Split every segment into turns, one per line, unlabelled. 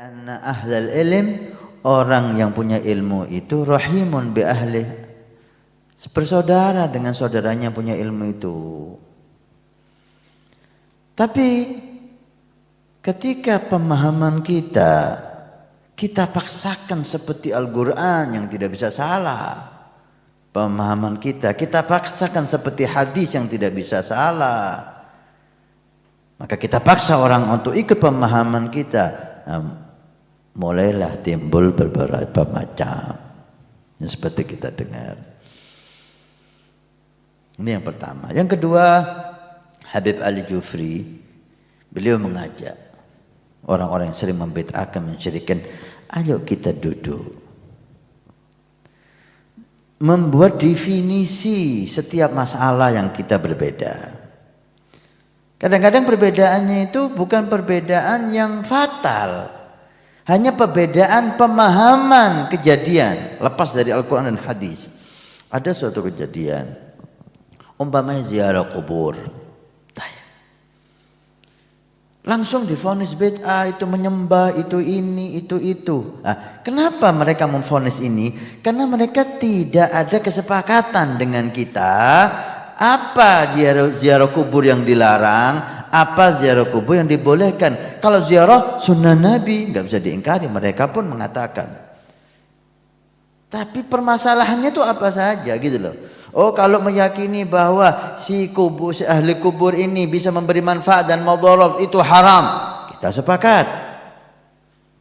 Anna ahlal ilm, orang yang punya ilmu itu rahimun bi ahli, bersaudara dengan saudaranya yang punya ilmu itu. Tapi ketika pemahaman kita paksakan seperti Al-Quran yang tidak bisa salah. Pemahaman kita paksakan seperti hadis yang tidak bisa salah. Maka kita paksa orang untuk ikut pemahaman kita. Mulailah timbul beberapa macam. Seperti kita dengar. Ini yang pertama. Yang kedua, Habib Al-Jufri, beliau mengajak orang-orang yang sering membid'ahkan, mensyirikkan, ayo kita duduk. Membuat definisi setiap masalah yang kita berbeda. Kadang-kadang perbedaannya itu bukan perbedaan yang fatal. Hanya perbedaan pemahaman kejadian lepas dari Al-Quran dan hadis. Ada suatu kejadian, umpamanya ziarah kubur, langsung divonis bid'ah, itu menyembah, itu ini, itu. Nah, kenapa mereka memvonis ini? Karena mereka tidak ada kesepakatan dengan kita. Apa ziarah kubur yang dilarang? Apa ziarah kubur yang dibolehkan? Kalau ziarah sunnah Nabi nggak bisa diingkari, mereka pun mengatakan. Tapi permasalahannya itu apa saja gitu loh. Oh, kalau meyakini bahwa si ahli kubur ini bisa memberi manfaat dan madarat itu haram, kita sepakat.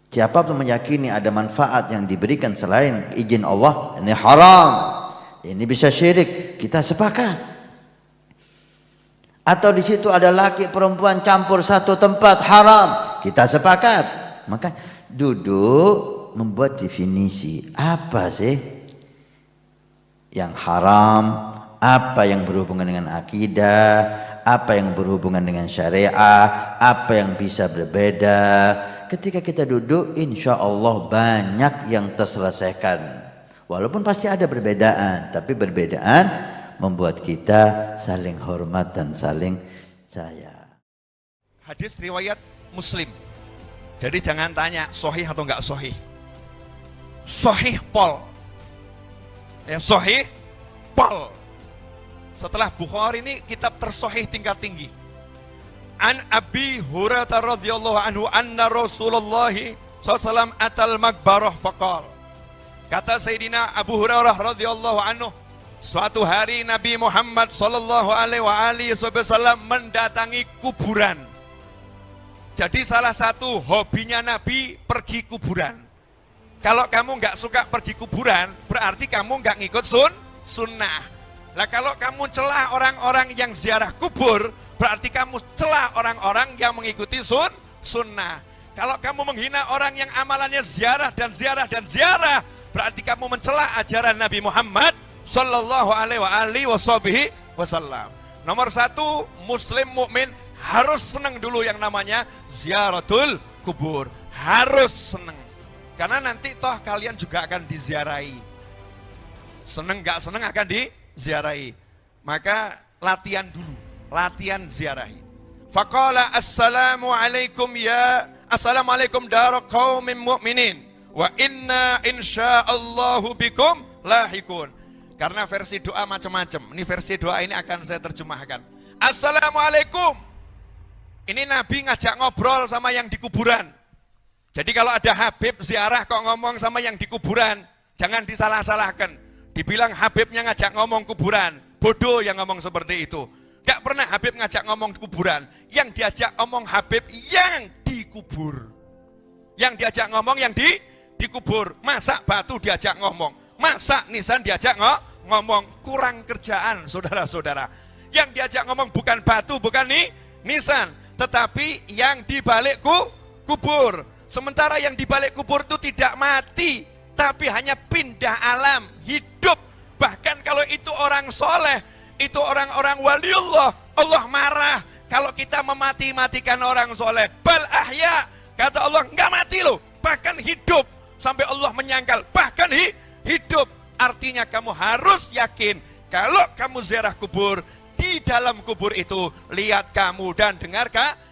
Siapa pun meyakini ada manfaat yang diberikan selain izin Allah, ini haram. Ini bisa syirik, kita sepakat. Atau di situ ada laki perempuan campur satu tempat, haram, kita sepakat. Maka duduk membuat definisi apa sih yang haram, apa yang berhubungan dengan akidah, apa yang berhubungan dengan syariah, apa yang bisa berbeda. Ketika kita duduk, insya Allah banyak yang terselesaikan. Walaupun pasti ada perbedaan, tapi perbedaan membuat kita saling hormat dan saling sayang.
Hadis riwayat Muslim. Jadi jangan tanya sahih atau enggak sahih. Sahih pol. Ya, sahih pol. Setelah Bukhari ini kitab tersahih tingkat tinggi. An Abi Hurairah radhiyallahu anhu anna Rasulullah sallallahu atal makbarah faqal. Kata Sayyidina Abu Hurairah radhiyallahu anhu, suatu hari Nabi Muhammad sallallahu alaihi wasallam mendatangi kuburan. Jadi salah satu hobinya Nabi pergi kuburan. Kalau kamu nggak suka pergi kuburan, berarti kamu nggak ngikut sunnah. Lah kalau kamu celah orang-orang yang ziarah kubur, berarti kamu celah orang-orang yang mengikuti sunnah. Kalau kamu menghina orang yang amalannya ziarah, berarti kamu mencela ajaran Nabi Muhammad sallallahu alaihi wasallam. Nomor satu, muslim mukmin harus senang dulu yang namanya ziaratul kubur. Harus senang. Karena nanti toh kalian juga akan diziarahi. Seneng gak seneng akan diziarahi. Maka latihan dulu, latihan ziarahi. Faqala assalamualaikum dara qaumin mu'minin wa inna insyaallahu bikum lahikun. Karena versi doa macam-macam. Ini versi doa ini akan saya terjemahkan. Assalamualaikum. Ini Nabi ngajak ngobrol sama yang di kuburan. Jadi kalau ada Habib ziarah kok ngomong sama yang di kuburan, jangan disalah-salahkan. Dibilang Habibnya ngajak ngomong kuburan, bodoh yang ngomong seperti itu. Gak pernah Habib ngajak ngomong di kuburan. Yang diajak ngomong Habib yang dikubur. Yang diajak ngomong yang dikubur. Masa batu diajak ngomong? Masa nisan diajak ngomong? Kurang kerjaan saudara-saudara. Yang diajak ngomong bukan batu, bukan nisan, tetapi yang di balik kubur. Sementara yang di balik kubur itu tidak mati, tapi hanya pindah alam, hidup. Bahkan kalau itu orang soleh, itu orang-orang waliullah, Allah marah kalau kita memati-matikan orang soleh. Bal ahya, kata Allah, enggak mati loh, bahkan hidup. Sampai Allah menyangkal, bahkan hidup. Artinya kamu harus yakin, kalau kamu ziarah kubur, di dalam kubur itu lihat kamu dan dengar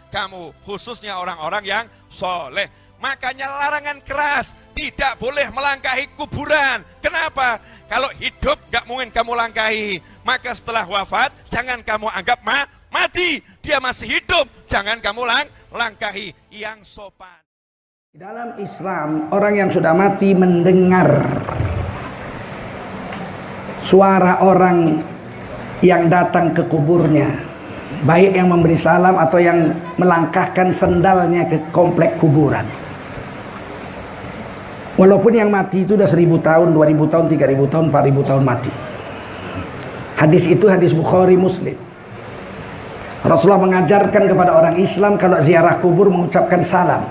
kamu, khususnya orang-orang yang soleh. Makanya larangan keras, tidak boleh melangkahi kuburan. Kenapa? Kalau hidup gak mungkin kamu langkahi. Maka setelah wafat, jangan kamu anggap mati. Dia masih hidup, jangan kamu langkahi. Yang sopan.
Dalam Islam, orang yang sudah mati mendengar suara orang yang datang ke kuburnya, baik yang memberi salam atau yang melangkahkan sendalnya ke komplek kuburan. Walaupun yang mati itu udah 1000 tahun, 2000 tahun, 3000 tahun, 4000 tahun mati. Hadis itu hadis Bukhari Muslim. Rasulullah mengajarkan kepada orang Islam kalau ziarah kubur mengucapkan salam.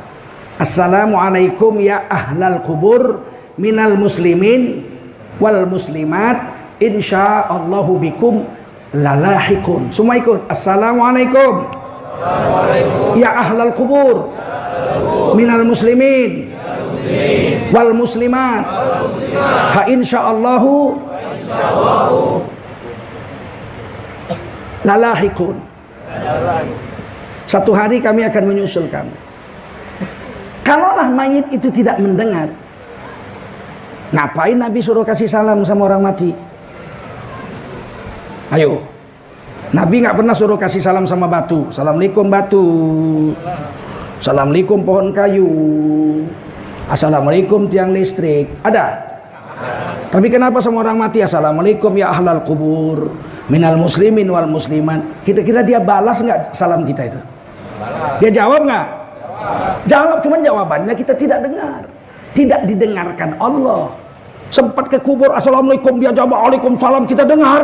Assalamualaikum ya ahlal kubur minal muslimin wal muslimat insyaallahu bikum lalahikun. Semua ikut. Assalamualaikum. Ya ahlal kubur minal muslimin wal muslimat fa insyaallahu lalahikun. Satu hari kami akan menyusul kamu. Kalaulah mayit itu tidak mendengar, ngapain Nabi suruh kasih salam sama orang mati? Ayo, Nabi nggak pernah suruh kasih salam sama batu. Assalamualaikum batu, assalamualaikum pohon kayu, assalamualaikum tiang listrik. Ada? Tapi kenapa sama orang mati assalamualaikum ya ahlal kubur minal muslimin wal muslimat? Kira-kira dia balas nggak salam kita itu? Dia jawab nggak? Jawab, cuman jawabannya kita tidak dengar. Tidak didengarkan Allah. Sempat ke kubur assalamualaikum, dia jawab waalaikumsalam, kita dengar.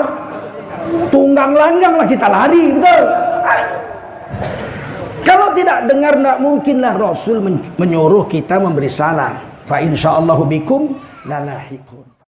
Tunggang langgang lah kita lari, betul? Kalau tidak dengar, tidak mungkinlah Rasul menyuruh kita memberi salam. Fa insyaallahu bikum lalahikun.